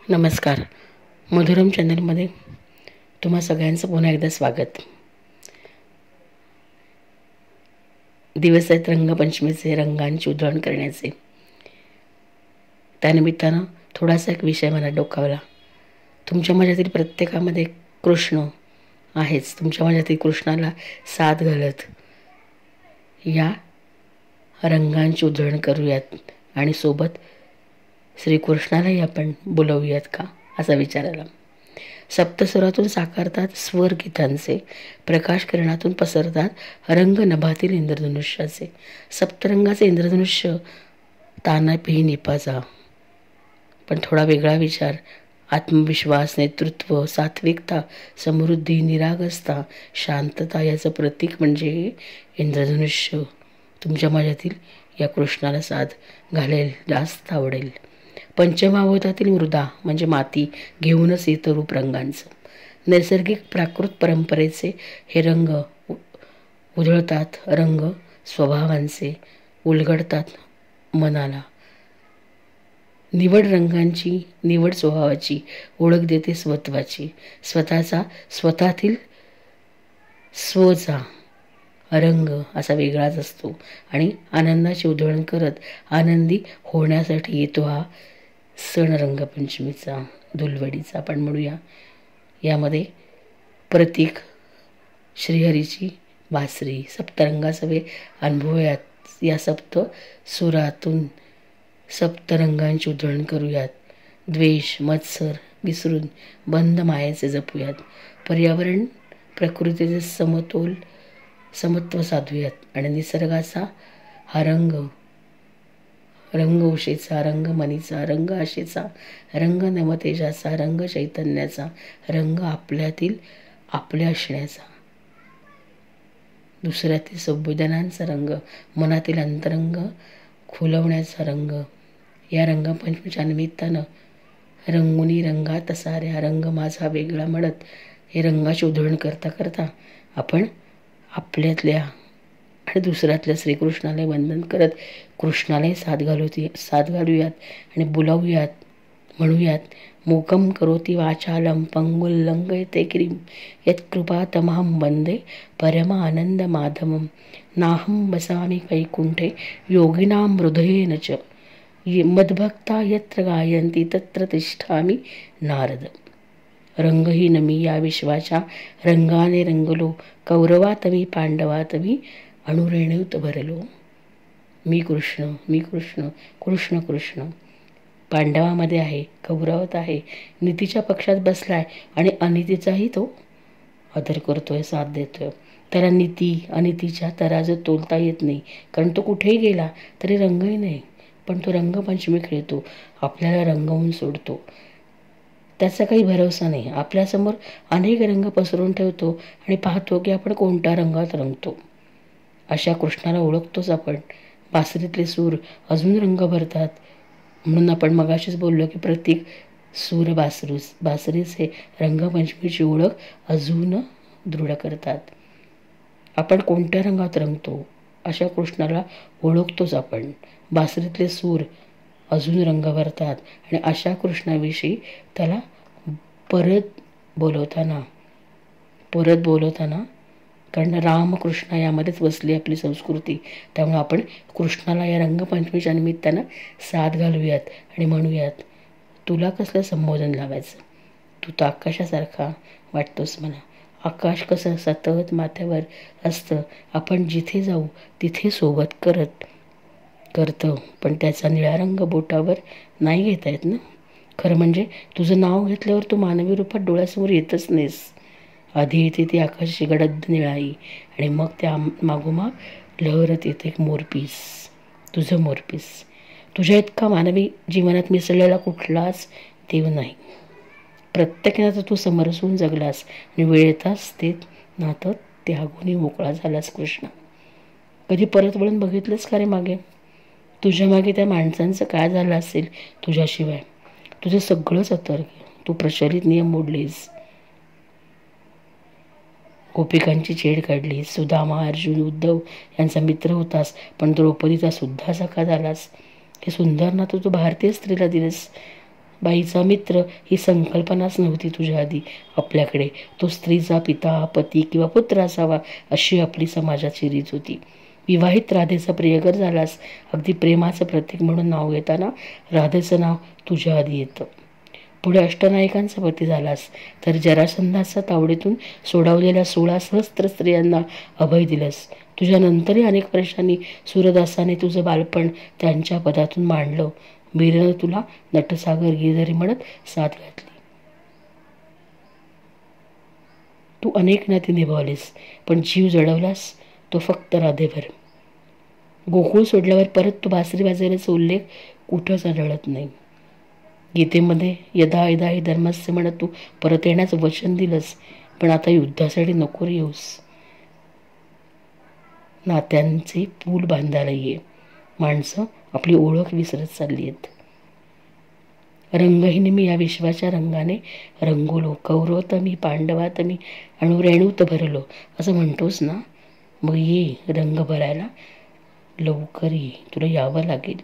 नमस्कार. मधुरम चॅनलमध्ये तुम्हा सगळ्यांचं पुन्हा एकदा स्वागत. दिवस आहेत रंगपंचमीचे, रंगांची उधळण करण्याचे. त्यानिमित्तानं थोडासा एक विषय मला डोकावला. तुमच्या माझ्यातील प्रत्येकामध्ये कृष्ण आहेच. तुमच्या माझ्यातील कृष्णाला साथ घालत या रंगांची उधळण करूयात आणि सोबत श्रीकृष्णालाही आपण बोलवूयात का, असा विचार आला. सप्तस्वरातून साकारतात स्वर गीतांचे, प्रकाश किरणातून पसरतात रंग नभातील इंद्रधनुष्याचे. सप्तरंगाचे इंद्रधनुष्य ताना पिही निपाचा. पण थोडा वेगळा विचार, आत्मविश्वास, नेतृत्व, सात्विकता, समृद्धी, निरागसता, शांतता याचं प्रतीक म्हणजे हे इंद्रधनुष्य. तुमच्या माझ्यातील या कृष्णाला साथ घालेल, जास्त आवडेल. पंचमहाभूतातील मृदा म्हणजे माती घेऊनच येतं रूप रंगांचं. नैसर्गिक प्राकृत परंपरेचे हे रंग उधळतात, रंग स्वभावांचे उलगडतात मनाला. निवड रंगांची, निवड स्वभावाची ओळख देते स्वत्वाची. स्वतःतील स्वचा रंग असा वेगळाच असतो आणि आनंदाची उधळण करत आनंदी होण्यासाठी येतो हा सण रंगपंचमीचा, धुलवडीचा आपण म्हणूया. यामध्ये प्रतीक श्रीहरीची बासरी, सप्तरंगासवे अनुभवूयात. या सप्त सुरातून सप्तरंगांची उधळण करूयात. द्वेष, मत्सर विसरून बंद मायेचे जपूयात. पर्यावरण प्रकृतीचे समत्व साधूयात आणि निसर्गाचा हा रंग उशेचा, रंग मनीचा, रंग आशेचा, रंग नवतेजाचा, रंग चैतन्याचा, रंग आपल्यातील आपल्या असण्याचा, दुसऱ्यातील संवेदनांचा रंग, मनातील अंतरंग खुलवण्याचा रंग. या रंगपंचमीच्या निमित्तानं रंगुनी रंगात साऱ्या रंग माझा वेगळा म्हणत हे रंगाची उधळण करता करता आपण आपल्यातल्या आणि दुसऱ्यातल्या श्रीकृष्णाला वंदन करत कृष्णालाही साथ घालूयात आणि बोलावूयात, म्हणूयात. मूकं करोति वाचालं पंगुं लंघयते गिरिं यत्कृपातमहं वन्दे परमानन्दमाधवं. नाहं वसामि वैकुण्ठे योगिनां हृदयेन च मद्भक्ता यत्र गायन्ति तत्र तिष्ठामि नारद. रंगहीन मी या विश्वाच्या, रंगाने रंगलो कौरवात मी पांडवात मी अणुरेणूत भरलो. मी कृष्ण, मी कृष्ण, कृष्ण कृष्ण. पांडवामध्ये आहे, कौरवात आहे, नीतीच्या पक्षात बसलाय आणि अनितीचाही तो आदर करतोय, साथ देतोय. त्याला नीती अनितीच्या तराजू तोलता येत नाही, कारण तो कुठेही गेला तरी रंगही नाही. पण तो रंगपंचमी खेळतो, आपल्याला रंगवून सोडतो. त्याचा काही भरोसा नाही. आपल्यासमोर अनेक रंग पसरून ठेवतो आणि पाहतो की आपण कोणत्या रंगात रंगतो. अशा कृष्णाला ओळखतोच आपण. बासरीतले सूर अजून रंग भरतात, म्हणून आपण मगाशीच बोललो की प्रत्येक सूर बासरीचे रंगपंचमीची ओळख अजून दृढ करतात. आपण कोणत्या रंगात रंगतो अशा कृष्णाला ओळखतोच आपण. बासरीतले सूर अजून रंग भरतात आणि अशा कृष्णाविषयी त्याला परत बोलवताना कारण रामकृष्ण यामध्येच बसली आपली संस्कृती. त्यामुळे आपण कृष्णाला या रंगपंचमीच्या निमित्तानं साथ घालूयात आणि म्हणूयात, तुला कसलं संबोधन लावायचं, तू तर आकाशासारखा वाटतोस मला. आकाश कसं सतत माथ्यावर असतं, आपण जिथे जाऊ तिथे सोबत करतं, पण त्याचा निळा रंग बोटावर नाही घेता येत ना. खरं म्हणजे तुझं नाव घेतल्यावर तू मानवी रूपात डोळ्यासमोर येतच नाहीस. आधी येते ती आकाशाची गडद निळाई आणि मग त्या मागोमाग लहरत येते मोरपीस, तुझं मोरपीस. तुझ्या इतका मानवी जीवनात मिसळलेला कुठलाच देव नाही. प्रत्येकानं तू समरसून जगलास आणि वेळेताच ते नातं त्यागूनही मोकळा झालास कृष्ण. कधी परत वळून बघितलंस का रे मागे? तुझ्या मागे त्या माणसांचं काय झालं असेल तुझ्याशिवाय? तुझं सगळंच अतर्क. तू प्रचलित नियम मोडलेस, गोपिकांची छेड काढली, सुदामा, अर्जुन, उद्धव यांचा मित्र होतास, पण द्रौपदीचा सुद्धा सखा झालास. हे सुंदर ना तू भारतीय स्त्रीला दिलेस. बाईचा मित्र ही संकल्पनाच नव्हती तुझ्या आधी आपल्याकडे. तो स्त्रीचा पिता, पती किंवा पुत्र असावा अशी आपली समाजाची रीत होती. विवाहित राधेचा प्रियकर झालास. अगदी प्रेमाचं प्रतीक म्हणून नाव घेताना राधेचं नाव तुझ्या आधी येतं. पुढे अष्टनायकांचा पती झालास तर जरासंधाच्या तावडीतून सोडवलेल्या 16 सहस्त्र स्त्रियांना अभय दिलंस. तुझ्यानंतरही अनेक वर्षांनी सूरदासाने तुझं बालपण त्यांच्या पदातून मांडलं. मीरेनं तुला नटसागर गिरधरी म्हणत साथ घातली. तू अनेक नाती निभावलीस, पण जीव जडवलास तो फक्त राधेभर. गोकुळ सोडल्यावर परत तू बासरी वाजवल्याचा उल्लेख कुठंच आढळत नाही. गीतेमध्ये यदा यदा ही धर्मस्य म्हणत तू परत येण्याचं वचन दिलंस, पण आता युद्धासाठी नको रे येऊस. नात्यांचे पूल बांधायला ये. माणसं आपली ओळख विसरत चालली आहेत. रंगहीन मी या विश्वाच्या रंगाने रंगवलो, कौरवतमी पांडवातमी अणुरेणूत भरलो असं म्हणतोस ना, मग ये रंग भरायला. लवकर ये, तुला यावं लागेल.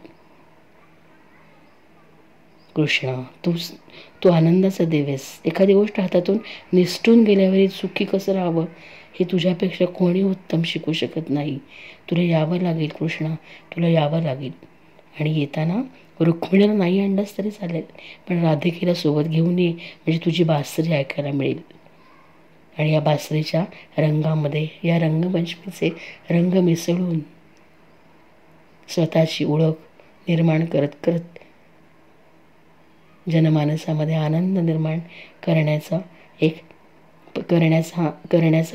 कृष्णा, तू आनंदाचा देवेस. एखादी गोष्ट हातातून निसटून गेल्यावर सुखी कसं राहावं हे तुझ्यापेक्षा कोणी उत्तम शिकू शकत नाही. तुला यावं लागेल कृष्णा, तुला यावं लागेल. आणि येताना रुक्मिणीला नाही आणलंस तरी चालेल, पण राधिकेला सोबत घेऊन ये, म्हणजे तुझी बासरी ऐकायला मिळेल. आणि या बासरीच्या रंगामध्ये या रंगपंचमीचे रंग मिसळून स्वतःची ओळख निर्माण करत करत जनमानसामध्ये आनंद निर्माण करण्याचा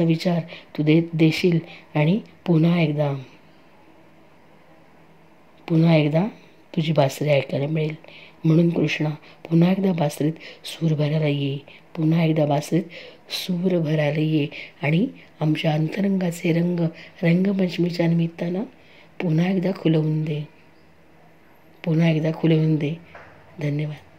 विचार तू देशील. आणि पुन्हा एकदा तुझी बासरी ऐकायला मिळेल. म्हणून कृष्णा, पुन्हा एकदा बासरीत सूर भरायला ये. पुन्हा एकदा बासरीत सूर भरायला ये आणि आमच्या अंतरंगाचे रंगपंचमीच्या निमित्तानं पुन्हा एकदा खुलवून दे. धन्यवाद.